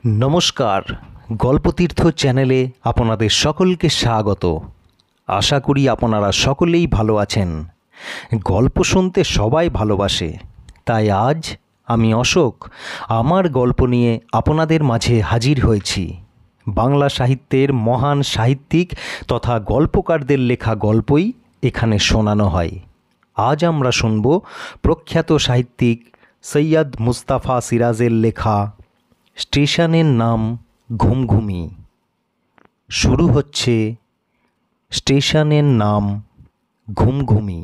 নমস্কার, গল্পতীর্থ চ্যানেলে আপনাদের সকলকে স্বাগত। আশা করি আপনারা সকলেই ভালো আছেন। গল্প শুনতে সবাই ভালোবাসে, তাই আজ আমি অশোক আমার গল্প নিয়ে আপনাদের মাঝে হাজির হয়েছি। বাংলা সাহিত্যের মহান সাহিত্যিক তথা গল্পকারদের লেখা গল্পই এখানে শোনানো হয়। আজ আমরা শুনব প্রখ্যাত সাহিত্যিক সৈয়দ মুস্তাফা সিরাজের লেখা স্টেশনের নাম ঘুমঘুমি। শুরু হচ্ছে স্টেশনের নাম ঘুমঘুমি।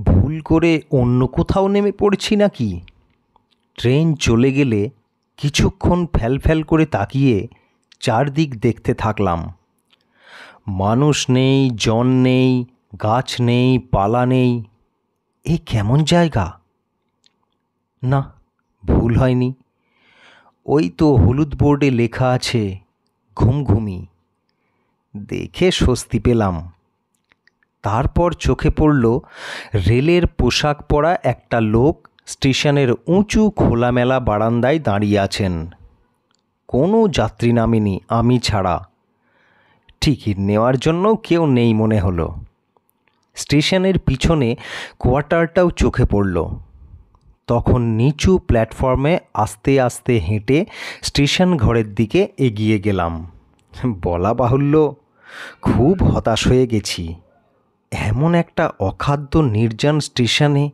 ভুল করে অন্য কোথাও নেমে পড়ছি নাকি? ট্রেন চলে গেলে কিছুক্ষণ ফ্যাল করে তাকিয়ে চারদিক দেখতে থাকলাম। মানুষ নেই, জন নেই, গাছ নেই, পালা নেই। এ কেমন জায়গা? না, ভুল হয়নি। ওই তো হলুদ বোর্ডে লেখা আছে ঘুমঘুমি। দেখে স্বস্তি পেলাম। তারপর চোখে পড়ল রেলের পোশাক পরা একটা লোক স্টেশনের উঁচু খোলামেলা বারান্দায় দাঁড়িয়ে আছেন। কোনো যাত্রী নামেনি আমি ছাড়া। টিকিট নেওয়ার জন্য কেউ নেই মনে হলো। স্টেশনের পিছনে কোয়ার্টারটাও চোখে পড়ল। তখন নিচু প্ল্যাটফর্মে আস্তে আস্তে হেঁটে স্টেশন ঘরের দিকে এগিয়ে গেলাম। বলা বাহুল্য, খুব হতাশ হয়ে গেছি। এমন একটা অখাদ্য নির্জন স্টেশনে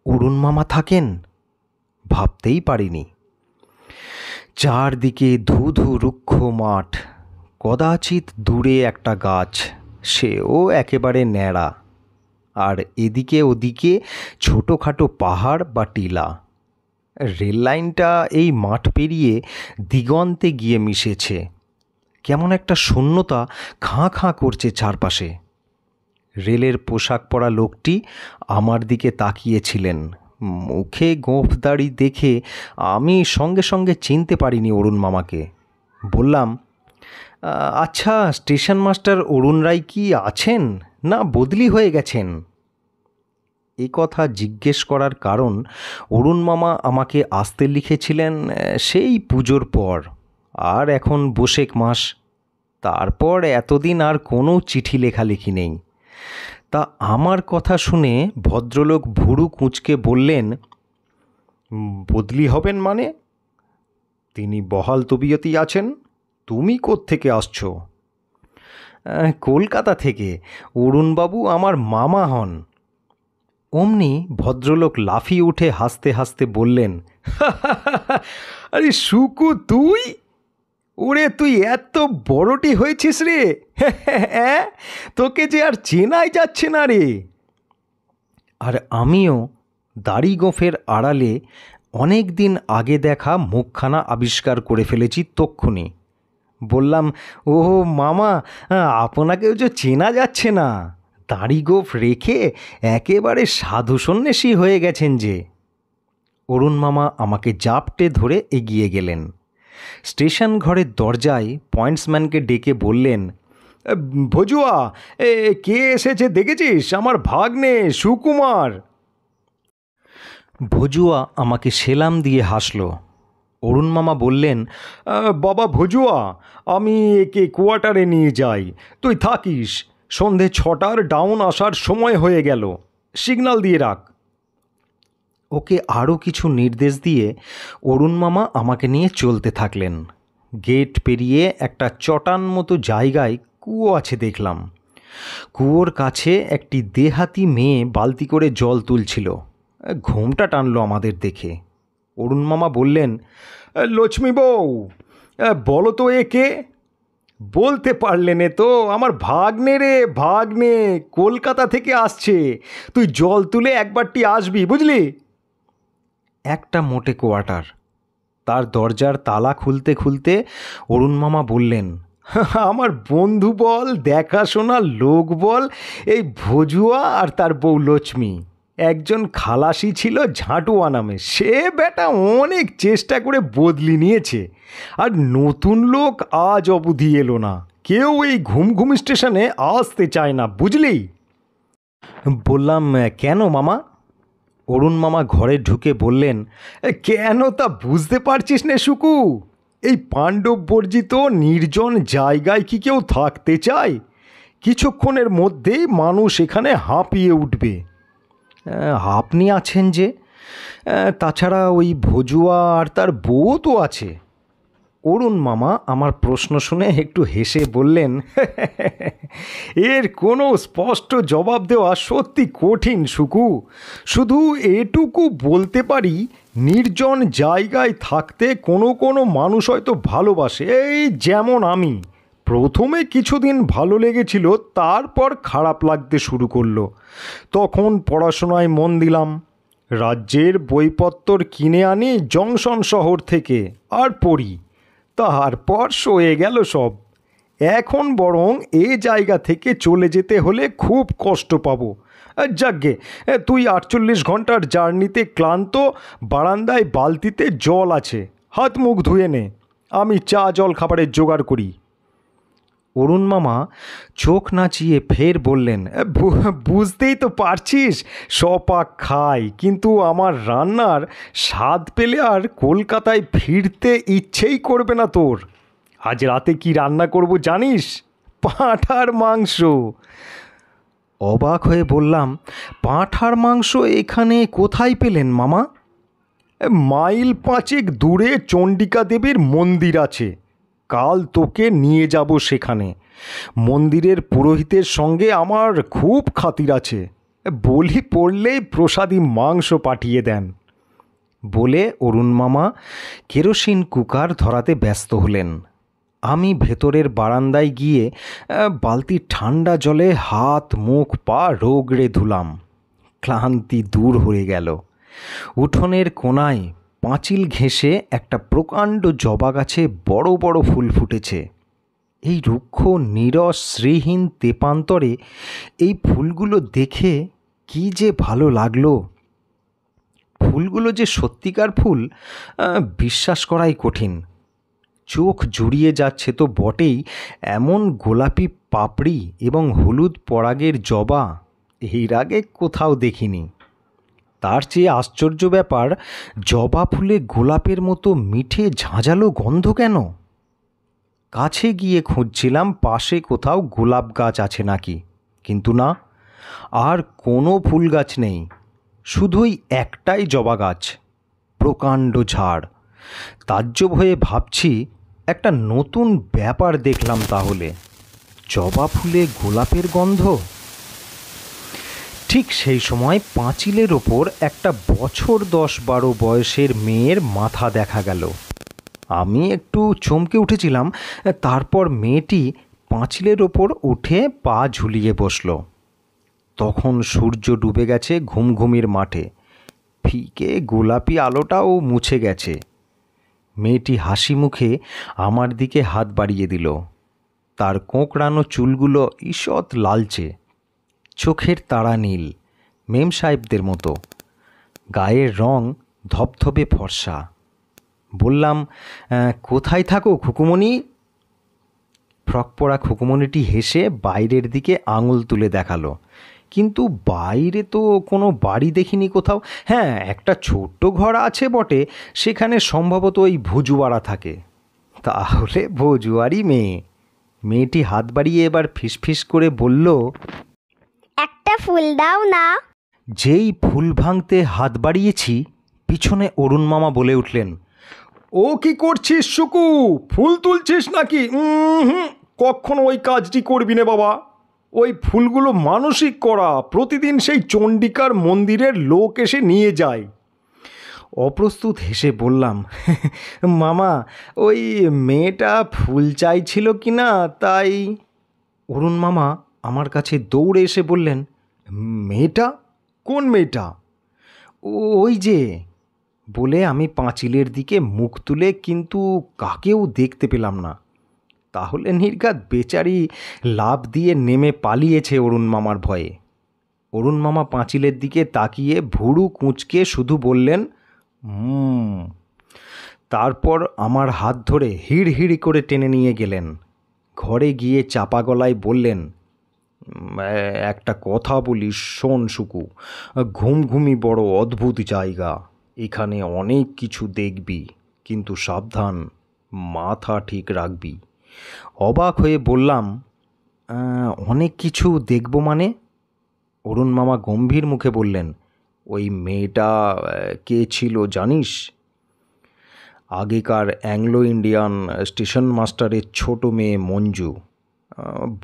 অরুণ মামা থাকেন ভাবতেই পারিনি। চারদিকে ধুধু রুক্ষ মাঠ, কদাচিৎ দূরে একটা গাছ, সেও একেবারে ন্যাড়া। আর এদিকে ওদিকে ছোটোখাটো পাহাড় বা টিলা। রেল লাইনটা এই মাঠ পেরিয়ে দিগন্তে গিয়ে মিশেছে। কেমন একটা শূন্যতা খাঁ খাঁ করছে চারপাশে। রেলের পোশাক পরা লোকটি আমার দিকে তাকিয়েছিলেন। মুখে গোঁফ দাড়ি দেখে আমি সঙ্গে সঙ্গে চিনতে পারিনি অরুণ মামাকে। বললাম, আচ্ছা, স্টেশন মাস্টার অরুণ রায় কি আছেন না বদলি হয়ে গেছেন? এই কথা জিজ্ঞেস করার কারণ, অরুণ মামা আমাকে আসতে লিখেছিলেন সেই পুজোর পর, আর এখন বৈশাখ মাস। তারপর এতদিন আর কোনো চিঠি লেখালেখি নেই। তা আমার কথা শুনে ভদ্রলোক ভুরু কুঁচকে বললেন, বদলি হবেন মানে? তিনি বহাল তবিয়তেই আছেন। তুমি কোত্থেকে আসছো? কলকাতা থেকে। অরুণবাবু আমার মামা হন। অমনি ভদ্রলোক লাফিয়ে উঠে হাসতে হাসতে বললেন, আরে সুকু, তুই? ওরে, তুই এত বড়টি হয়েছিস রে! হ্যাঁ, তোকে যে আর চেনাই যাচ্ছে না রে। আর আমিও দাড়ি গোঁফের আড়ালে অনেক দিন আগে দেখা মুখখানা আবিষ্কার করে ফেলেছি তক্ষুনি। বললাম, ও মামা, আপনাকেও যে চেনা যাচ্ছে না। দাড়ি গোঁফ রেখে একেবারে সাধু সন্ন্যাসী হয়ে গেছেন যে। অরুণ মামা আমাকে জাপটে ধরে এগিয়ে গেলেন। স্টেশন ঘরের দরজায় পয়েন্টসম্যানকে ডেকে বললেন, ভজুয়া, কে এসেছে দেখেছিস? আমার ভাগ্নে সুকুমার। ভজুয়া আমাকে সেলাম দিয়ে হাসল। অরুণ মামা বললেন, বাবা ভজুয়া, আমি একে কোয়ার্টারে নিয়ে যাই, তুই থাকিস। সন্ধে 6টার ডাউন আসার সময় হয়ে গেল, সিগন্যাল দিয়ে রাখ। ওকে আরও কিছু নির্দেশ দিয়ে অরুণ মামা আমাকে নিয়ে চলতে থাকলেন। গেট পেরিয়ে একটা চটান মতো জায়গায় কুয়ো আছে দেখলাম। কুয়োর কাছে একটি দেহাতি মেয়ে বালতি করে জল তুলছিল। ঘোমটা টানলো আমাদের দেখে। অরুণ মামা বললেন, লক্ষ্মী বউ, বলো তো এ কে? বলতে পারলে নে তো? আমার ভাগ্নে রে, ভাগ্নে, কলকাতা থেকে আসছে। তুই জল তুলে একবারটি আসবি, বুঝলি? একটা মোটে কোয়ার্টার। তার দরজার তালা খুলতে খুলতে অরুণ মামা বললেন, আমার বন্ধু বল, দেখাশোনা লোক বল, এই ভজুয়া আর তার বউ লক্ষ্মী। একজন খালাসি ছিল ঝাঁটুয়া নামে, সে বেটা অনেক চেষ্টা করে বদলি নিয়েছে। আর নতুন লোক আজ অবধি এলো না। কেউ এই ঘুমঘুমি স্টেশনে আসতে চায় না, বুঝলি? বললাম, কেন মামা? অরুণ মামা ঘরে ঢুকে বললেন, কেন তা বুঝতে পারছিস নে সুকু? এই পাণ্ডব বর্জিত নির্জন জায়গায় কি কেউ থাকতে চায়? কিছুক্ষণের মধ্যেই মানুষ এখানে হাঁপিয়ে উঠবে। আপনি আছেন যে, তাছাড়া ওই ভজুয়া আর তার বউ তো আছে। অরুণ মামা আমার প্রশ্ন শুনে একটু হেসে বললেন, এর কোনো স্পষ্ট জবাব দেওয়া সত্যি কঠিন সুকু। শুধু এটুকু বলতে পারি, নির্জন জায়গায় থাকতে কোনো কোনো মানুষ হয়তো ভালোবাসে। এই যেমন আমি, প্রথমে কিছুদিন ভালো লেগেছিল, তারপর খারাপ লাগতে শুরু করলো। তখন পড়াশোনায় মন দিলাম, রাজ্যের বইপত্তর কিনে আনি জংশন শহর থেকে আর পড়ি। তারপর সয়ে গেল সব। এখন বরং এ জায়গা থেকে চলে যেতে হলে খুব কষ্ট পাবো। যাকগে, তুই 48 ঘন্টার জার্নিতে ক্লান্ত, বারান্দায় বালতিতে জল আছে, হাত মুখ ধুয়ে নে, আমি চা জল খাবারের জোগাড় করি। অরুণ মামা চোখ নাচিয়ে ফের বললেন, বুঝতেই তো পারছিস, সপাক খাই, কিন্তু আমার রান্নার স্বাদ পেলে আর কলকাতায় ফিরতে ইচ্ছেই করবে না তোর। আজ রাতে কি রান্না করব জানিস? পাঁঠার মাংস। অবাক হয়ে বললাম, পাঁঠার মাংস এখানে কোথায় পেলেন মামা? মাইল 5 দূরে চণ্ডিকা দেবীর মন্দির আছে, কাল তোকে নিয়ে যাব সেখানে। মন্দিরের পুরোহিতের সঙ্গে আমার খুব খাতির আছে, বলি পড়লেই প্রসাদী মাংস পাঠিয়ে দেন। বলে অরুণ মামা কেরোসিন কুকার ধরাতে ব্যস্ত হলেন। আমি ভেতরের বারান্দায় গিয়ে বালতির ঠান্ডা জলে হাত মুখ পা রগড়ে ধুলাম। ক্লান্তি দূর হয়ে গেল। উঠোনের কোণায় পাঁচিল ঘেঁষে একটা প্রকাণ্ড জবা গাছে বড় বড় ফুল ফুটেছে। এই রুক্ষ নীরস শ্রীহীন তেপান্তরে এই ফুলগুলো দেখে কি যে ভালো লাগলো। ফুলগুলো যে সত্যিকার ফুল বিশ্বাস করাই কঠিন। চোখ জুড়িয়ে যাচ্ছে তো বটেই, এমন গোলাপি পাপড়ি এবং হলুদ পরাগের জবা এর আগে কোথাও দেখিনি। তার চেয়ে আশ্চর্য ব্যাপার, জবা ফুলে গোলাপের মতো মিঠে ঝাঁঝালো গন্ধ কেন? কাছে গিয়ে খুঁজছিলাম পাশে কোথাও গোলাপ গাছ আছে নাকি, কিন্তু না, আর কোনো ফুল গাছ নেই, শুধুই একটাই জবা গাছ, প্রকাণ্ড ঝাড়। তাজ্জব হয়ে ভাবছি, একটা নতুন ব্যাপার দেখলাম তাহলে, জবা ফুলে গোলাপের গন্ধ। ঠিক সেই সময় পাঁচিলের ওপর একটা বছর 10-12 বয়সের মেয়ের মাথা দেখা গেল। আমি একটু চমকে উঠেছিলাম। তারপর মেয়েটি পাঁচিলের ওপর উঠে পা ঝুলিয়ে বসল। তখন সূর্য ডুবে গেছে ঘুমঘুমির মাঠে, ফিকে গোলাপি আলোটাও মুছে গেছে। মেয়েটি হাসি মুখে আমার দিকে হাত বাড়িয়ে দিল। তার কোঁকড়ানো চুলগুলো ঈষৎ লালচে, চোখের তারা নীল, মেম সাহেবদের মতো, গায়ের রং ধবধবে ফর্সা। বললাম, কোথায় থাকো খুকুমণি? ফ্রক পরা খুকুমণিটি হেসে বাইরের দিকে আঙুল তুলে দেখালো, কিন্তু বাইরে তো কোনো বাড়ি দেখিনি কোথাও। হ্যাঁ, একটা ছোট্ট ঘর আছে বটে, সেখানে সম্ভবত ওই ভুজুয়ারা থাকে। তাহলে ভজুয়ারি মেয়ে। মেয়েটি হাত বাড়িয়ে এবার ফিসফিস করে বলল, একটা ফুল দাও না। যেই ফুল ভাঙতে হাত বাড়িয়েছি, পিছনে অরুণ মামা বলে উঠলেন, ও কি করছিস সুকু? ফুল তুলছিস নাকি? কখনো ওই কাজটি করবি না বাবা। ওই ফুলগুলো মানসিক করা, প্রতিদিন সেই চণ্ডিকার মন্দিরের লোক এসে নিয়ে যায়। অপ্রস্তুত হেসে বললাম, মামা, ওই মেয়েটা ফুল চাইছিল কি না তাই। অরুণ মামা আমার কাছে দৌড়ে এসে বললেন, মেয়েটা? কোন মেয়েটা? ওই যে। বলে আমি পাঁচিলের দিকে মুখ তুলে, কিন্তু কাকেও দেখতে পেলাম না। তাহলে নির্ঘাত বেচারি লাফ দিয়ে নেমে পালিয়েছে অরুণ মামার ভয়ে। অরুণ মামা পাঁচিলের দিকে তাকিয়ে ভুরু কুঁচকে শুধু বললেন, তারপর আমার হাত ধরে হিড়হিড়ি করে টেনে নিয়ে গেলেন। ঘরে গিয়ে চাপা গলায় বললেন, একটা কথা বলি শোন সুকু, ঘুমঘুমি বড় অদ্ভুত জায়গা। এখানে অনেক কিছু দেখবি, কিন্তু সাবধান, মাথা ঠিক রাখবি। অবাক হয়ে বললাম, অনেক কিছু দেখব মানে? অরুণ মামা গম্ভীর মুখে বললেন, ওই মেয়েটা কে ছিল জানিস? আগেকার অ্যাংলো ইন্ডিয়ান স্টেশন মাস্টারের ছোট মেয়ে মঞ্জু।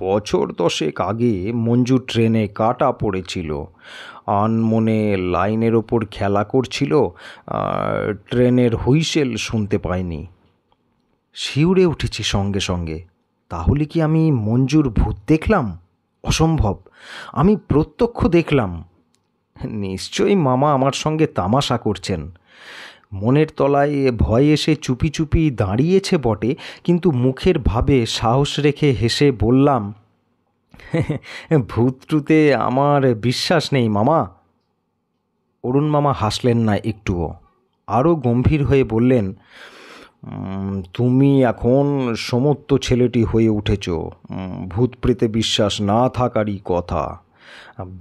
বছর 10 আগে মঞ্জু ট্রেনে কাটা পড়েছিল। আনমনে লাইনের ওপর খেলা করছিল, ট্রেনের হুইসেল শুনতে পায়নি। শিউরে উঠেছি সঙ্গে সঙ্গে। তাহলে কি আমি মঞ্জুর ভূত দেখলাম? অসম্ভব, আমি প্রত্যক্ষ দেখলাম। নিশ্চয়ই মামা আমার সঙ্গে তামাশা করছেন। মনের তলায় ভয় এসে চুপি চুপি দাঁড়িয়েছে বটে, কিন্তু মুখের ভাবে সাহস রেখে হেসে বললাম, ভূত টুতে আমার বিশ্বাস নেই মামা। অরুণ মামা হাসলেন না একটুও, আরও গম্ভীর হয়ে বললেন, তুমি এখন সমস্ত ছেলেটি হয়ে উঠেছ। ভূত প্রেতে বিশ্বাস না থাকারই কথা।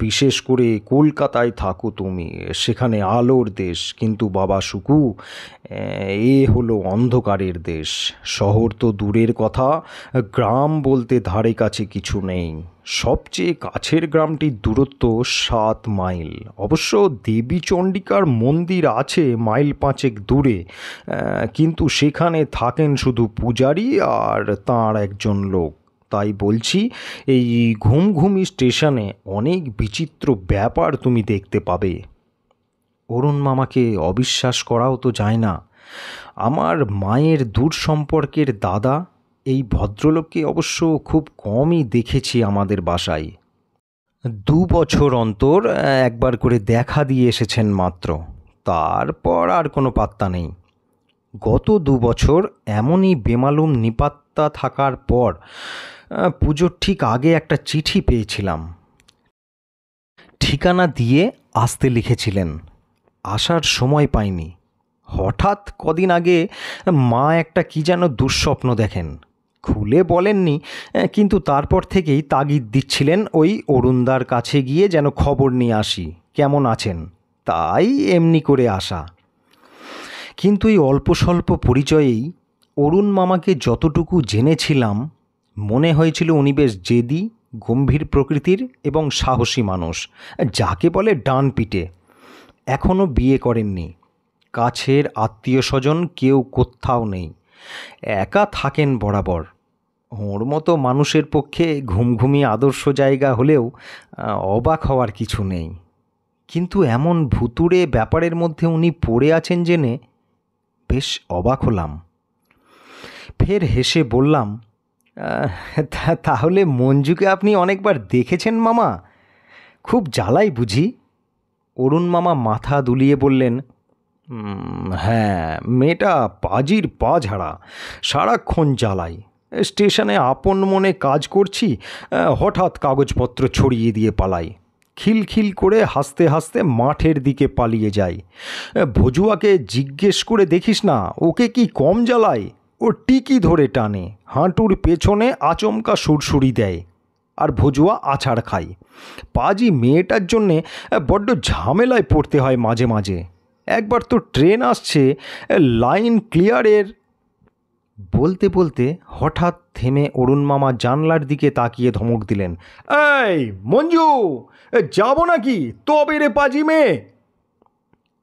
বিশেষ করে কলকাতায় থাকো তুমি, সেখানে আলোর দেশ। কিন্তু বাবা সুকু, এ হলো অন্ধকারের দেশ। শহর তো দূরের কথা, গ্রাম বলতে ধারে কাছে কিছু নেই। সবচেয়ে কাছের গ্রামটির দূরত্ব 7 মাইল। অবশ্য দেবী চণ্ডিকার মন্দির আছে মাইল 5 দূরে, কিন্তু সেখানে থাকেন শুধু পূজারি আর তাঁর একজন লোক। তাই বলছি, এই ঘুমঘুমি স্টেশনে অনেক বিচিত্র ব্যাপার তুমি দেখতে পাবে। অরুণ মামাকে অবিশ্বাস করাও তো যায় না। আমার মায়ের দূর সম্পর্কের দাদা এই ভদ্রলোককে অবশ্য খুব কমই দেখেছি আমাদের বাসায়। 2 বছর অন্তর একবার করে দেখা দিয়ে এসেছেন মাত্র, তারপর আর কোনো পাত্তা নেই। গত 2 বছর এমনই বেমালুম নিপাত্তা থাকার পর পুজোর ঠিক আগে একটা চিঠি পেয়েছিলাম। ঠিকানা দিয়ে আসতে লিখেছিলেন, আসার সময় পাইনি। হঠাৎ কদিন আগে মা একটা কি যেন দুঃস্বপ্ন দেখেন। খুলে বলেননি, কিন্তু তারপর থেকেই তাগিদ দিচ্ছিলেন ওই অরুণদার কাছে গিয়ে যেন খবর নিয়ে আসি কেমন আছেন। তাই এমনি করে আসা। কিন্তু এই অল্প স্বল্প পরিচয়েই অরুণ মামাকে যতটুকু জেনেছিলাম, মনে হয়েছিল উনি বেশ জেদি, গম্ভীর প্রকৃতির এবং সাহসী মানুষ, যাকে বলে ডান পিটে। এখনও বিয়ে করেননি, কাছের আত্মীয় স্বজন কেউ কোথাও নেই, একা থাকেন বরাবর। ওর মতো মানুষের পক্ষে ঘুমঘুমি আদর্শ জায়গা হলেও অবাক হওয়ার কিছু নেই। কিন্তু এমন ভুতুড়ে ব্যাপারের মধ্যে উনি পড়ে আছেন জেনে বেশ অবাক হলাম। ফের হেসে বললাম, তাহলে মঞ্জুকে আপনি অনেকবার দেখেছেন মামা? খুব জ্বালাই বুঝি? অরুণ মামা মাথা দুলিয়ে বললেন, হ্যাঁ, মেয়েটা পাজির পা ঝাড়া, সারাক্ষণ জ্বালাই। স্টেশনে আপন মনে কাজ করছি, হঠাৎ কাগজপত্র ছড়িয়ে দিয়ে পালাই। খিলখিল করে হাসতে হাসতে মাঠের দিকে পালিয়ে যায়। ভজুয়াকে জিজ্ঞেস করে দেখিস না, ওকে কি কম জ্বালায়? ও টিকি ধরে টানে, হাঁটুর পেছনে আচমকা সুরসুরি দেয়, আর ভজুয়া আছাড় খায়। পাজি মেয়েটার জন্যে বড্ড ঝামেলায় পড়তে হয় মাঝে মাঝে। একবার তো ট্রেন আসছে, লাইন ক্লিয়ারের। বলতে বলতে হঠাৎ থেমে অরুণ মামা জানলার দিকে তাকিয়ে ধমক দিলেন, এই মঞ্জু, যাব নাকি তবে রে পাজি মেয়ে।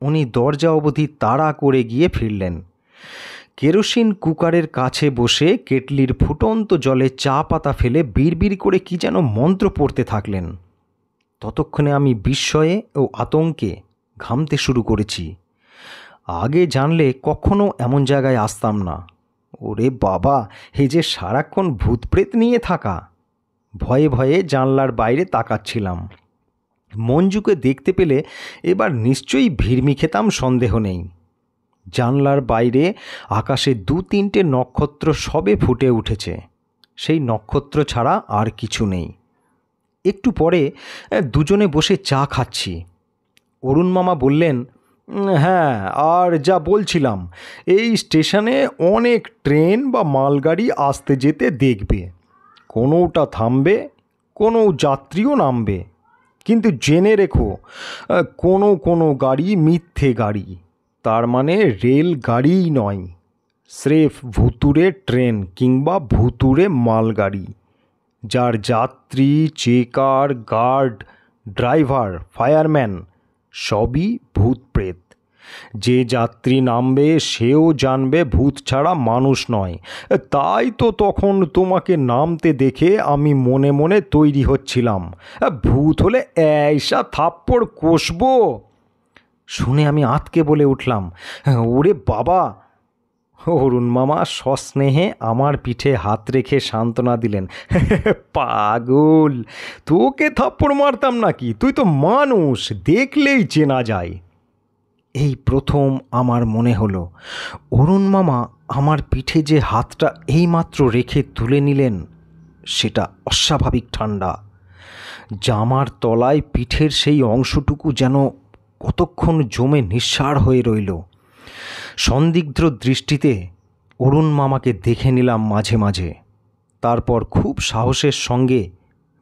উনি দরজা অবধি তাড়া করে গিয়ে ফিরলেন। কেরোসিন কুকারের কাছে বসে কেটলির ফুটন্ত জলে চা পাতা ফেলে বিড়বিড় করে কি যেন মন্ত্র পড়তে থাকলেন। ততক্ষণে আমি বিস্ময়ে ও আতঙ্কে ঘামতে শুরু করেছি। আগে জানলে কখনো এমন জায়গায় আসতাম না। ওরে বাবা, হে যে সারাক্ষণ ভূতপ্রেত নিয়ে থাকা। ভয়ে ভয়ে জানলার বাইরে তাকাচ্ছিলাম। মঞ্জুকে দেখতে পেলে এবার নিশ্চয়ই ভিড়মি খেতাম, সন্দেহ নেই। জানলার বাইরে আকাশে 2-3টে নক্ষত্র সবে ফুটে উঠেছে। সেই নক্ষত্র ছাড়া আর কিছু নেই। একটু পরে দুজনে বসে চা খাচ্ছি। অরুণ মামা বললেন, হ্যাঁ, আর যা বলছিলাম, এই স্টেশনে অনেক ট্রেন বা মালগাড়ি আসতে যেতে দেখবে। কোনোটা থামবে, কোনো যাত্রীও নামবে। কিন্তু জেনে রেখো, কোনো কোনো গাড়ি মিথ্যে গাড়ি, তার মানে রেল গাড়িই নয়, স্রেফ ভুতুড়ে ট্রেন কিংবা ভুতুড়ে মালগাড়ি, যার যাত্রী, চেকার, গার্ড, ড্রাইভার, ফায়ারম্যান সবই ভূত প্রেত। যে যাত্রী নামবে সেও জানবে ভূত ছাড়া মানুষ নয়। তাই তো তখন তোমাকে নামতে দেখে আমি মনে মনে তৈরি হচ্ছিলাম, ভূত হলে এইসা থাপ্পড় কষবো। শুনে আমি আঁতকে বলে উঠলাম, ওরে বাবা! অরুণ মামা সস্নেহে আমার পিঠে হাত রেখে সান্ত্বনা দিলেন, পাগল, তোকে থাপ্পড় মারতাম নাকি? তুই তো মানুষ, দেখলেই চেনা যায়। এই প্রথম আমার মনে হলো অরুণ মামা আমার পিঠে যে হাতটা এইমাত্র রেখে তুলে নিলেন সেটা অস্বাভাবিক ঠান্ডা। জামার তলায় পিঠের সেই অংশটুকু যেন কতক্ষণ জমে নিঃসাড় হয়ে রইল। সন্দিগ্ধ দৃষ্টিতে অরুণ মামাকে দেখে নিলাম মাঝে মাঝে, তারপর খুব সাহসের সঙ্গে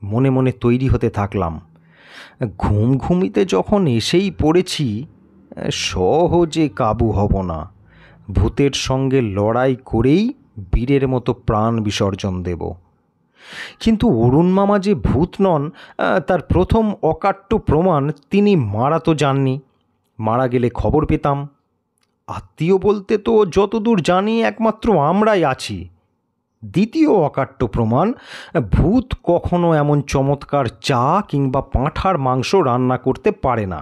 মনে মনে তৈরি হতে থাকলাম, ঘুমিতে যখন এসেই পড়েছি সহজে কাবু হব না, ভূতের সঙ্গে লড়াই করেই বীরের মতো প্রাণ বিসর্জন দেব। কিন্তু অরুণ মামা যে ভূত নন তার প্রথম অকাট্য প্রমাণ, তিনি মারা তো যাননি, মারা গেলে খবর পেতাম। আত্মীয় বলতে তো যতদূর জানি একমাত্র আমরাই আছি। দ্বিতীয় অকাট্য প্রমাণ, ভূত কখনো এমন চমৎকার চা কিংবা পাঁঠার মাংস রান্না করতে পারে না।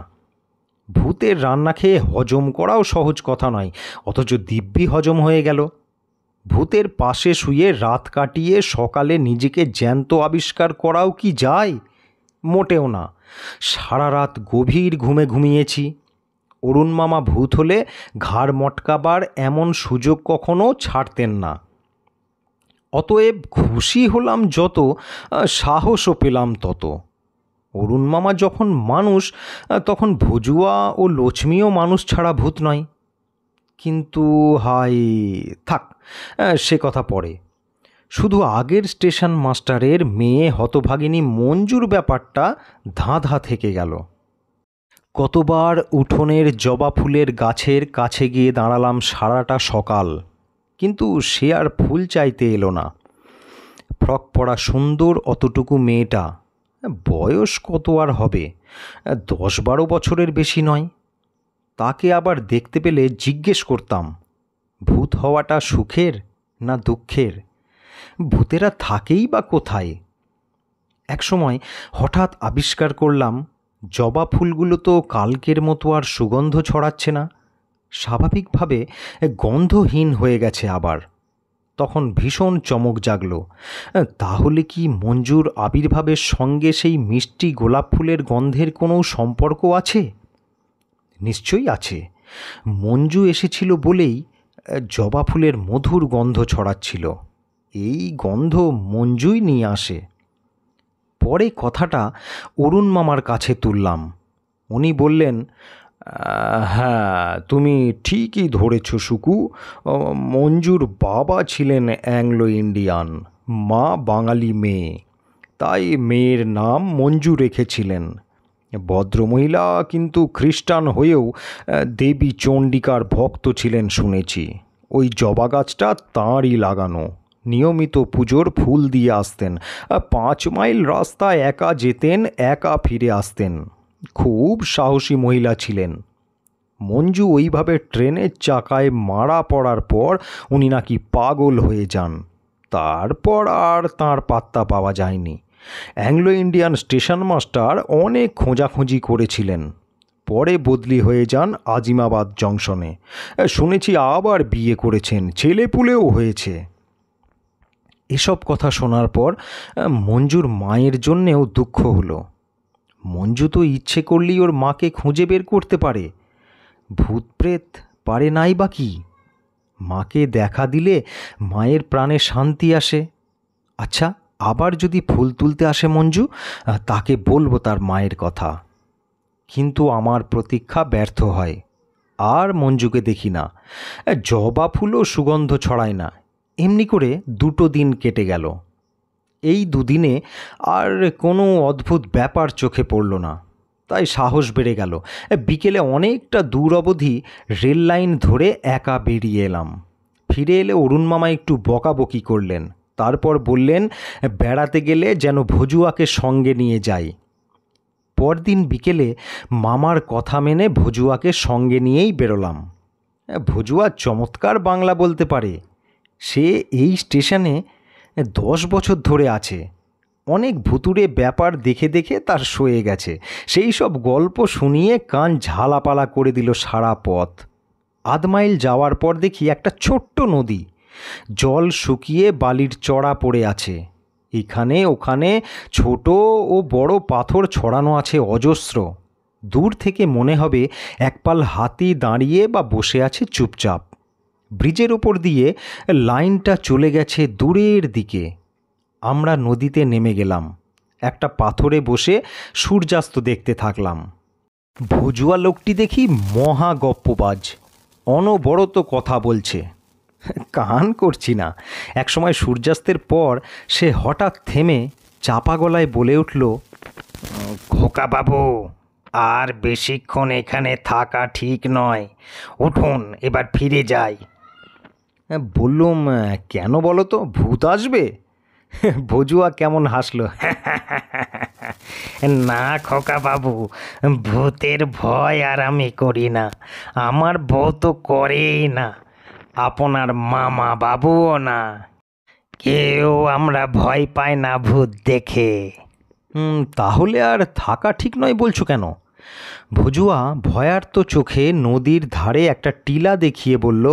ভূতের রান্না খেয়ে হজম করাও সহজ কথা নয়, অথচ দিব্যি হজম হয়ে গেল। ভূতের পাশে শুয়ে রাত কাটিয়ে সকালে নিজেকে জ্যান্ত আবিষ্কার করাও কি যায়? মোটেও না। সারা রাত গভীর ঘুমে ঘুমিয়েছি। অরুণ মামা ভূত হলে ঘাড় মটকাবার এমন সুযোগ কখনো ছাড়তেন না। অতএব খুশি হলাম যত, সাহসও পেলাম তত। অরুণ মামা যখন মানুষ, তখন ভজুয়া ও লক্ষ্মীও মানুষ ছাড়া ভূত নয়। কিন্তু হায়, থাক, সে কথা পরে। শুধু আগের স্টেশন মাস্টারের মেয়ে হতভাগিনী মঞ্জুর ব্যাপারটা ধাঁধা থেকে গেল। কতবার উঠোনের জবা ফুলের গাছের কাছে গিয়ে দাঁড়ালাম সারাটা সকাল, কিন্তু সে আর ফুল চাইতে এলো না। ফ্রক পরা সুন্দর অতটুকু মেয়েটা, বয়স কত আর হবে, 10-12 বছরের বেশি নয়, তাকে আবার দেখতে পেলে জিজ্ঞেস করতাম, ভূত হওয়াটা সুখের না দুঃখের? ভূতেরা থাকেই বা কোথায়? একসময় হঠাৎ আবিষ্কার করলাম, জবা ফুলগুলো তো কালকের মতো আর সুগন্ধ ছড়াচ্ছে না, স্বাভাবিকভাবে গন্ধহীন হয়ে গেছে আবার। তখন ভীষণ চমক জাগলো, তাহলে কি মঞ্জুর আবির্ভাবের সঙ্গে সেই মিষ্টি গোলাপ ফুলের গন্ধের কোনো সম্পর্ক আছে? নিশ্চয়ই আছে। মঞ্জু এসেছিল বলেই জবা ফুলের মধুর গন্ধ ছড়াচ্ছিল। এই গন্ধ মঞ্জুই নিয়ে আসে। পরে কথাটা অরুণ মামার কাছে তুললাম। উনি বললেন, হ্যাঁ, তুমি ঠিকই ধরেছ সুকু, মঞ্জুর বাবা ছিলেন অ্যাংলো ইন্ডিয়ান, মা বাঙালি মেয়ে, তাই মেয়ের নাম মঞ্জু রেখেছিলেন। ভদ্রমহিলা কিন্তু খ্রিস্টান হয়েও দেবী চণ্ডিকার ভক্ত ছিলেন শুনেছি। ওই জবা গাছটা তাঁরই লাগানো, নিয়মিত পুজোর ফুল দিয়ে আসতেন, 5 মাইল রাস্তা একা যেতেন, একা ফিরে আসতেন। খুব সাহসী মহিলা ছিলেন। মঞ্জু ওইভাবে ট্রেনের চাকায় মারা পড়ার পর উনি নাকি পাগল হয়ে যান। তারপর আর তাঁর পাত্তা পাওয়া যায়নি। অ্যাংলো ইন্ডিয়ান স্টেশন মাস্টার অনেক খোঁজাখুঁজি করেছিলেন। পরে বদলি হয়ে যান আজিমাবাদ জংশনে। শুনেছি আবার বিয়ে করেছেন, ছেলেপুলেও হয়েছে। এসব কথা শোনার পর মঞ্জুর মায়ের জন্যেও দুঃখ হলো। মঞ্জু তো ইচ্ছে করলেই ওর মাকে খুঁজে বের করতে পারে, ভূত প্রেত পারে নাই বা কি? মাকে দেখা দিলে মায়ের প্রাণে শান্তি আসে। আচ্ছা, আবার যদি ফুল তুলতে আসে মঞ্জু, তাকে বলবো তার মায়ের কথা। কিন্তু আমার প্রতীক্ষা ব্যর্থ হয়, আর মঞ্জুকে দেখি না। জবা ফুলও সুগন্ধ ছড়ায় না। এমনি করে 2 দিন কেটে গেল। এই দুদিনে আর কোনো অদ্ভুত ব্যাপার চোখে পড়ল না, তাই সাহস বেড়ে গেল। বিকেলে অনেকটা দূর অবধি রেল লাইন ধরে একা বেরিয়ে এলাম। ফিরে এলে অরুণ মামা একটু বকাবকি করলেন, তারপর বললেন বেড়াতে গেলে যেন ভজুয়াকে সঙ্গে নিয়ে যাই। পরদিন বিকেলে মামার কথা মেনে ভজুয়াকে সঙ্গে নিয়েই বেরোলাম। ভজুয়া চমৎকার বাংলা বলতে পারে। সে এই স্টেশনে 10 বছর ধরে আছে। অনেক ভুতুড়ে ব্যাপার দেখে দেখে তার সয়ে গেছে। সেই সব গল্প শুনিয়ে কান ঝালাপালা করে দিল সারা পথ। আধ মাইল যাওয়ার পর দেখি একটা ছোট্ট নদী, জল শুকিয়ে বালির চড়া পড়ে আছে। এখানে ওখানে ছোট ও বড় পাথর ছড়ানো আছে অজস্র। দূর থেকে মনে হবে একপাল হাতি দাঁড়িয়ে বা বসে আছে চুপচাপ। ব্রিজের ওপর দিয়ে লাইনটা চলে গেছে দূরের দিকে। আমরা নদীতে নেমে গেলাম। একটা পাথরে বসে সূর্যাস্ত দেখতে থাকলাম। ভজুয়া লোকটি দেখি মহা গপ্পবাজ, অনবরত কথা বলছে। কান করছি না। একসময় সূর্যাস্তের পর সে হঠাৎ থেমে চাপা গলায় বলে উঠল, খোকা বাবু, আর বেশিক্ষণ এখানে থাকা ঠিক নয়, উঠুন, এবার ফিরে যাই। বললুম, কেন বলো তো, ভূত আসবে? ভজুয়া কেমন হাসলো। না খোকা বাবু, ভূতের ভয় আর আমি করি না, আমার বউ তো করেই না, আপনার মামা বাবুও না, কেউ আমরা ভয় পাই না ভূত দেখে। তাহলে আর থাকা ঠিক নয় বলছো কেন? ভজুয়া ভয়ার্ত চোখে নদীর ধারে একটা টিলা দেখিয়ে বলল,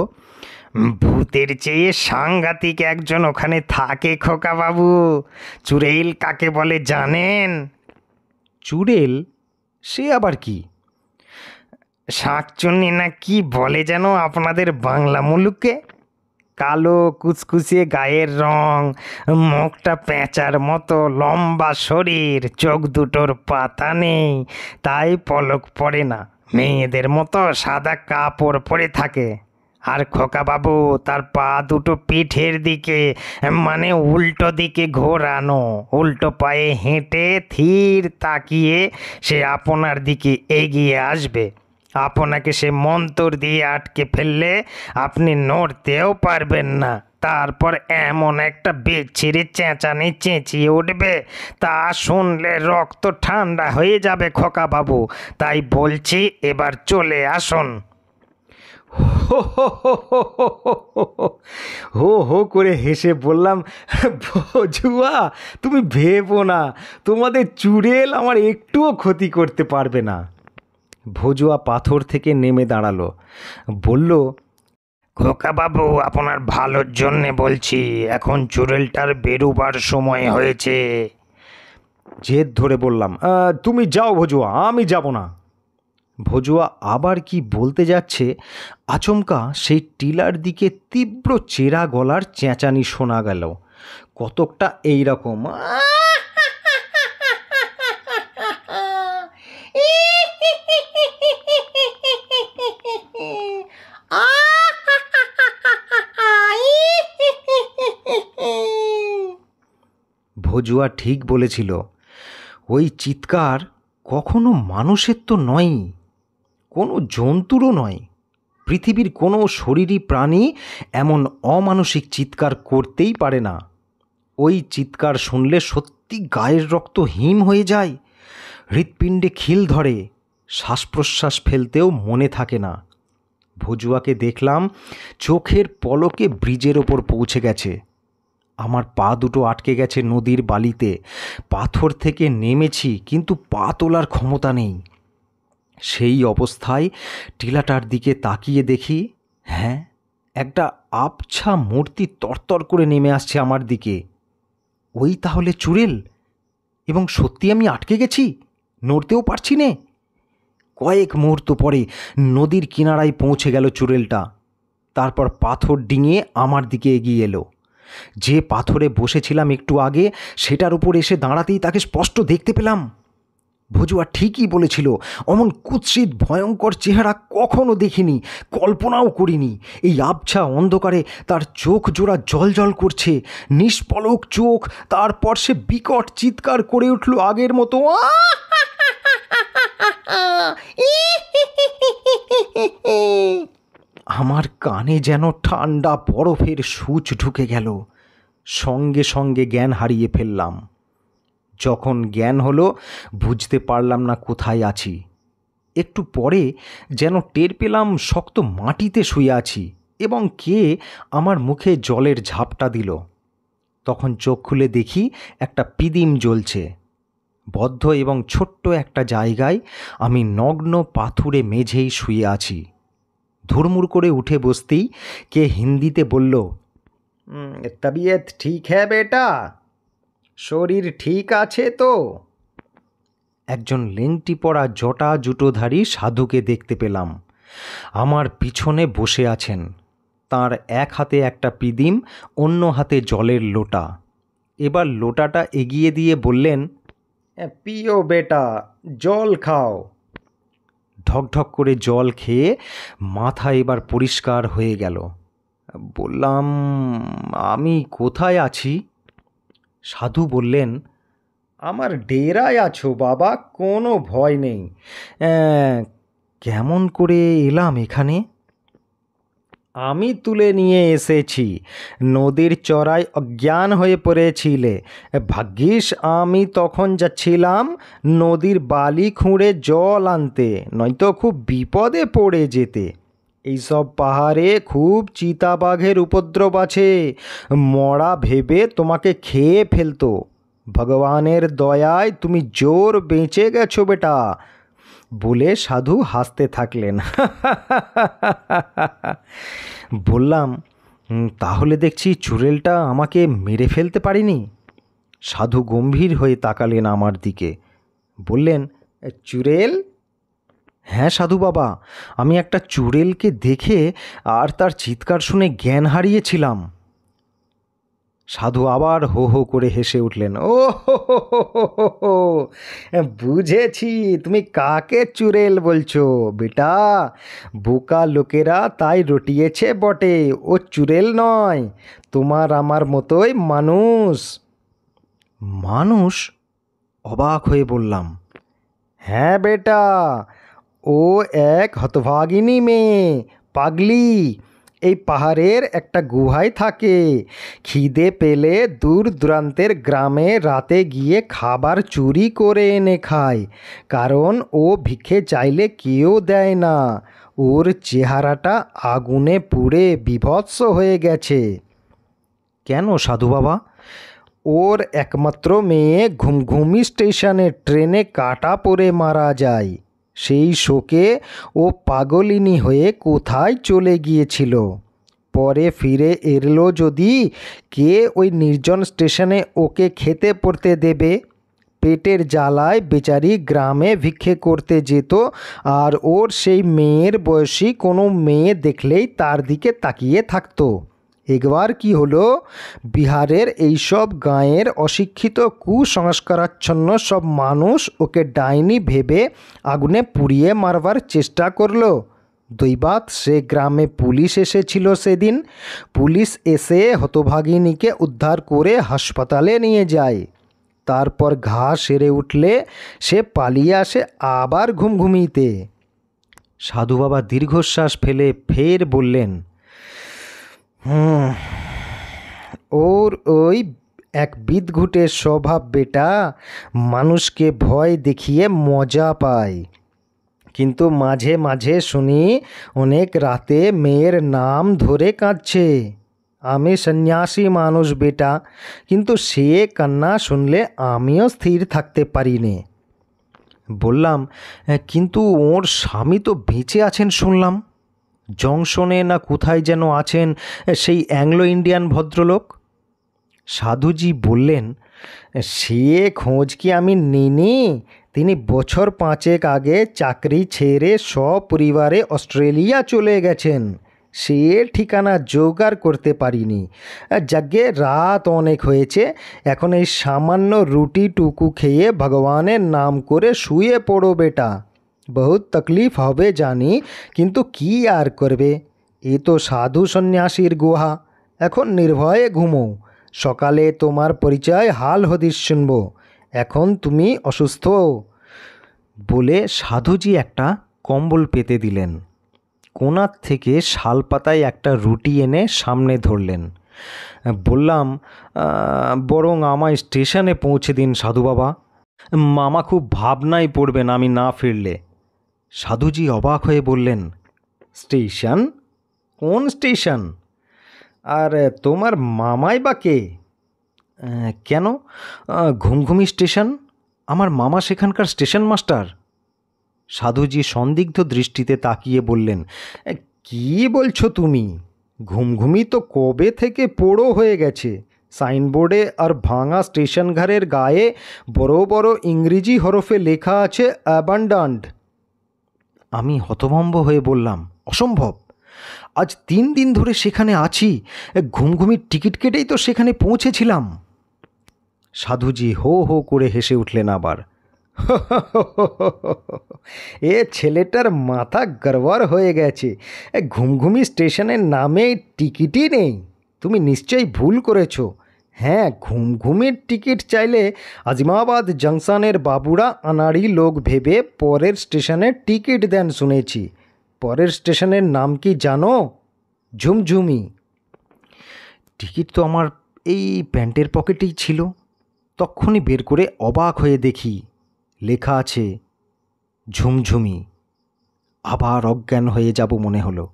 ভূতের চেয়ে সাংঘাতিক একজন ওখানে থাকে খোকা বাবু। চুড়েল কাকে বলে জানেন? চুড়েল? সে আবার কি? শাঁকচুন্নি না কি বলে যেন আপনাদের বাংলা মুলুকে। কালো কুচকুচে গায়ের রং, মুখটা পেঁচার মতো, লম্বা শরীর, চোখ দুটোর পাতা নেই, তাই পলক পড়ে না, মেয়েদের মতো সাদা কাপড় পরে থাকে। আর খোকা বাবু তার পা দুটো পিঠের দিকে, মানে উল্টো দিকে ঘোরানো, উল্টো পায়ে হেঁটে ধীর তাকিয়ে সে আপনার দিকে এগিয়ে আসবে। আপনাকে সে মন্তর দিয়ে আটকে ফেললে আপনি নড়তেও পারবেন না। তারপর এমন একটা বিচ্ছিরি চেঁচানি চেঁচিয়ে উঠবে, তা শুনলে রক্ত ঠান্ডা হয়ে যাবে খোকা বাবু। তাই বলছি, এবার চলে আসুন। হো হো করে হেসে বললাম, ভজুয়া, তুমি ভেবো না, তোমাদের চুড়েল আমার একটুও ক্ষতি করতে পারবে না। ভজুয়া পাথর থেকে নেমে দাঁড়ালো, বলল, খোকা বাবু, আপনার ভালোর জন্যে বলছি, এখন চুড়েলটার বেরোবার সময় হয়েছে। জেদ ধরে বললাম, তুমি যাও ভজুয়া, আমি যাব না। ভজুয়া আবার কি বলতে যাচ্ছে, আচমকা সেই টিলার দিকে তীব্র চেরা গলার চেঁচানি শোনা গেল। কতকটা এই রকম, ভজুয়া ঠিক বলেছিল। ওই চিৎকার কখনো মানুষের তো নয়, কোনো জন্তুরও নয়। পৃথিবীর কোনো শরীরী প্রাণী এমন অমানসিক চিৎকার করতেই পারে না। ওই চিৎকার শুনলে সত্যি গায়ের রক্ত হিম হয়ে যায়, হৃৎপিণ্ডে খিল ধরে, শ্বাস প্রশ্বাস ফেলতেও মনে থাকে না। ভজুয়াকে দেখলাম চোখের পলকে ব্রিজের ওপর পৌঁছে গেছে। আমার পা দুটো আটকে গেছে নদীর বালিতে। পাথর থেকে নেমেছি, কিন্তু পা তোলার ক্ষমতা নেই। সেই অবস্থায় টিলাটার দিকে তাকিয়ে দেখি, হ্যাঁ, একটা আবছা মূর্তি তরতর করে নেমে আসছে আমার দিকে। ওই তাহলে চুড়েল। এবং সত্যি আমি আটকে গেছি, নড়তেও পারছি নে। কয়েক মুহূর্ত পরে নদীর কিনারায় পৌঁছে গেল চুড়েলটা। তারপর পাথর ডিঙিয়ে আমার দিকে এগিয়ে এলো। যে পাথরে বসেছিলাম একটু আগে, সেটার উপর এসে দাঁড়াতেই তাকে স্পষ্ট দেখতে পেলাম। ভজুয়া ঠিকই বলেছিল, অমন কুৎসিত ভয়ঙ্কর চেহারা কখনো দেখিনি, কল্পনাও করিনি। এই আবছা অন্ধকারে তার চোখ জোড়া জল করছে, নিষ্পলক চোখ। তারপর সে বিকট চিৎকার করে উঠল আগের মতো, আমার কানে যেন ঠান্ডা বরফের সূচ ঢুকে গেল। সঙ্গে সঙ্গে জ্ঞান হারিয়ে ফেললাম। যখন জ্ঞান হলো বুঝতে পারলাম না কোথায় আছি। একটু পরে যেন টের পেলাম শক্ত মাটিতে শুয়ে আছি এবং কে আমার মুখে জলের ঝাপটা দিল। তখন চোখ খুলে দেখি একটা পিদিম জ্বলছে। বদ্ধ এবং ছোট্ট একটা জায়গায় আমি নগ্ন পাথুরে মেঝেই শুয়ে আছি। ধুরমুর করে উঠে বসতেই কে হিন্দিতে বলল, তবিয়ত ঠিক হ্যাঁ বেটা, শরীর ঠিক আছে তো? একজন লেংটি পরা জটা জুটোধারী সাধুকে দেখতে পেলাম। আমার পিছনে বসে আছেন। তার এক হাতে একটা পিদিম, অন্য হাতে জলের লোটা। এবার লোটাটা এগিয়ে দিয়ে বললেন, পিও বেটা, জল খাও। ঢকঢক করে জল খেয়ে মাথা এবার পরিষ্কার হয়ে গেল। বললাম, আমি কোথায় আছি? সাধু বললেন, আমার ডেরায় আছো বাবা, কোনো ভয় নেই। কেমন করে এলাম এখানে? আমি তুলে নিয়ে এসেছি। নদীর চড়ায় অজ্ঞান হয়ে পড়েছিলে, ভাগ্যিস আমি তখন যাচ্ছিলাম নদীর বালি খুঁড়ে জল আনতে, নয়তো খুব বিপদে পড়ে যেতে। এইসব পাহাড়ে খুব চিতাবাঘের উপদ্রব আছে, মরা ভেবে তোমাকে খেয়ে ফেলতো। ভগবানের দয়ায় তুমি জোর বেঁচে গেছো বেটা, বলে সাধু হাসতে থাকলেন। বললাম, তাহলে দেখছি চুড়েলটা আমাকে মেরে ফেলতে পারিনি? সাধু গম্ভীর হয়ে তাকালেন আমার দিকে, বললেন, চুড়েল? হ্যাঁ সাধু বাবা, আমি একটা চুড়েলকে দেখে আর তার চিৎকার শুনে জ্ঞান হারিয়েছিলাম। সাধু আবার হো হো করে হেসে উঠলেন, ও হো হো হো হো হো, বুঝেছি তুমি কাকে চুড়েল বলছো বেটা। বোকা লোকেরা তাই রটিয়েছে বটে, ও চুড়েল নয়, তোমার আমার মতোই মানুষ। মানুষ? অবাক হয়ে বললাম, হ্যাঁ বেটা, ও এক হতভাগিনী মেয়ে, পাগলি। এই পাহাড়ের একটা গুহায় থাকে। খিদে পেলে দূর দূরান্তের গ্রামে রাতে গিয়ে খাবার চুরি করে এনে খায়, কারণ ও ভিক্ষে চাইলে কেউ দেয় না। ওর চেহারাটা আগুনে পুড়ে বিভৎস হয়ে গেছে। কেন সাধু বাবা? ওর একমাত্র মেয়ে ঘুমঘুমি স্টেশনে ট্রেনে কাটা পড়ে মারা যায়। সেই শোকে ও পাগলিনী হয়ে কোথায় চলে গিয়েছিল। পরে ফিরে এলো যদি, কে ওই নির্জন স্টেশনে ওকে খেতে পড়তে দেবে? পেটের জ্বালায় বেচারি গ্রামে ভিক্ষে করতে যেত, আর ওর সেই মেয়ের বয়সী কোনো মেয়ে দেখলেই তার দিকে তাকিয়ে থাকতো। একবার কি হলো, বিহারের এইসব গাঁয়ের অশিক্ষিত কুসংস্কারাচ্ছন্ন সব মানুষ ওকে ডাইনি ভেবে আগুনে পুড়িয়ে মারবার চেষ্টা করলো। দৈবাৎ সে গ্রামে পুলিশ এসেছিল সেদিন। পুলিশ এসে হতভাগিনীকে উদ্ধার করে হাসপাতালে নিয়ে যায়। তারপর ঘা সেরে উঠলে সে পালিয়ে আসে আবার ঘুমঘুমিতে। সাধু বাবা দীর্ঘশ্বাস ফেলে ফের বললেন, ওর ওই এক বিদঘুটে স্বভাব বেটা, মানুষকে ভয় দেখিয়ে মজা পায়। কিন্তু মাঝে মাঝে শুনি অনেক রাতে মেয়ের নাম ধরে কাঁদছে। আমি সন্ন্যাসী মানুষ বেটা, কিন্তু সে কান্না শুনলে আমিও স্থির থাকতে পারি নে। বললাম, কিন্তু ওর স্বামী তো বেঁচে আছেন শুনলাম। জংশনে না কোথায় যেন আছেন সেই অ্যাংলো ইন্ডিয়ান ভদ্রলোক। সাধুজি বললেন, সে খোঁজ কি আমি নিইনি? তিনি বছর 5 আগে চাকরি ছেড়ে সপরিবারে অস্ট্রেলিয়া চলে গেছেন। সে ঠিকানা জোগাড় করতে পারিনি। যাগ্গে রাত অনেক হয়েছে, এখন এই সামান্য রুটিটুকু খেয়ে ভগবানের নাম করে শুয়ে পড়ো বেটা। বহুত তকলিফ হবে জানি, কিন্তু কি আর করবে, এ তো সাধু সন্ন্যাসীর গুহা। এখন নির্ভয়ে ঘুমো, সকালে তোমার পরিচয় হাল হদিস শুনব। এখন তুমি অসুস্থ। বলে সাধুজি একটা কম্বল পেতে দিলেন। কোণার থেকে শালপাতায় একটা রুটি এনে সামনে ধরলেন। বললাম, বরং আমায় স্টেশনে পৌঁছে দিন সাধু বাবা, মামা খুব ভাবনায় পড়বেন আমি না ফিরলে। সাধুজি অবাক হয়ে বললেন, স্টেশন? কোন স্টেশন? আর তোমার মামাই বা কে? কেন, ঘুমঘুমি স্টেশন, আমার মামা সেখানকার স্টেশন মাস্টার। সাধুজি সন্দিগ্ধ দৃষ্টিতে তাকিয়ে বললেন, কি বলছো তুমি? ঘুমঘুমি তো কবে থেকে পোড়ো হয়ে গেছে। সাইনবোর্ডে আর ভাঙা স্টেশন ঘরের গায়ে বড় বড় ইংরেজি হরফে লেখা আছে অ্যাবান্ডান্ড। আমি হতভম্ব হয়ে বললাম, অসম্ভব, আজ 3 দিন ধরে সেখানে আছি, ঘুমঘুমির টিকিট কেটেই তো সেখানে পৌঁছেছিলাম। সাধুজি হো হো করে হেসে উঠলেন আবার। এ ছেলেটার মাথা গড়বড় হয়ে গেছে, ঘুমঘুমি স্টেশনের নামে টিকিটই নেই। তুমি নিশ্চয়ই ভুল করেছো। হ্যাঁ, ঘুমঘুমির টিকিট চাইলে আজিমাবাদ জংশনের বাবুরা আনাড়ি লোক ভেবে পরের স্টেশনের টিকিট দেন শুনেছি। পরের স্টেশনের নাম কি জানো? ঝুমঝুমি। টিকিট তো আমার এই প্যান্টের পকেটেই ছিল। তক্ষুনি বের করে অবাক হয়ে দেখি লেখা আছে ঝুমঝুমি। আবার অজ্ঞান হয়ে যাব মনে হলো।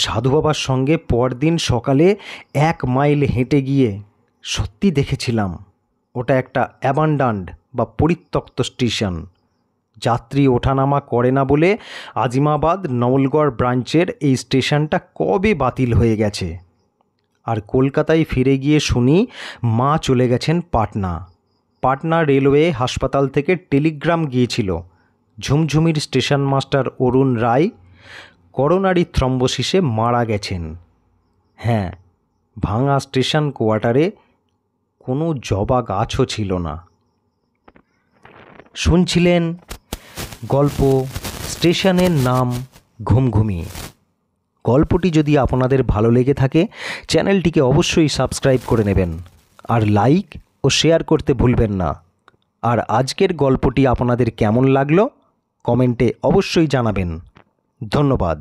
সাধু বাবার সঙ্গে পরদিন সকালে 1 মাইল হেঁটে গিয়ে সত্যি দেখেছিলাম ওটা একটা অ্যাবান্ডান্ড বা পরিত্যক্ত স্টেশন। যাত্রী ওঠানামা করে না বলে আজিমাবাদ নওলগড় ব্রাঞ্চের এই স্টেশনটা কবে বাতিল হয়ে গেছে। আর কলকাতায় ফিরে গিয়ে শুনি মা চলে গেছেন পাটনা। পাটনা রেলওয়ে হাসপাতাল থেকে টেলিগ্রাম গিয়েছিল ঝুমঝুমির স্টেশন মাস্টার অরুণ রায় করোনারি থ্রম্বোসিসে মারা গেছেন। হ্যাঁ, ভাঙা স্টেশন কোয়ার্টারে কোনো জবা গাছও ছিল না। শুনছিলেন গল্প স্টেশনের নাম ঘুমঘুমি। গল্পটি যদি আপনাদের ভালো লেগে থাকে চ্যানেলটিকে অবশ্যই সাবস্ক্রাইব করে নেবেন, আর লাইক ও শেয়ার করতে ভুলবেন না। আর আজকের গল্পটি আপনাদের কেমন লাগলো কমেন্টে অবশ্যই জানাবেন। ধন্যবাদ।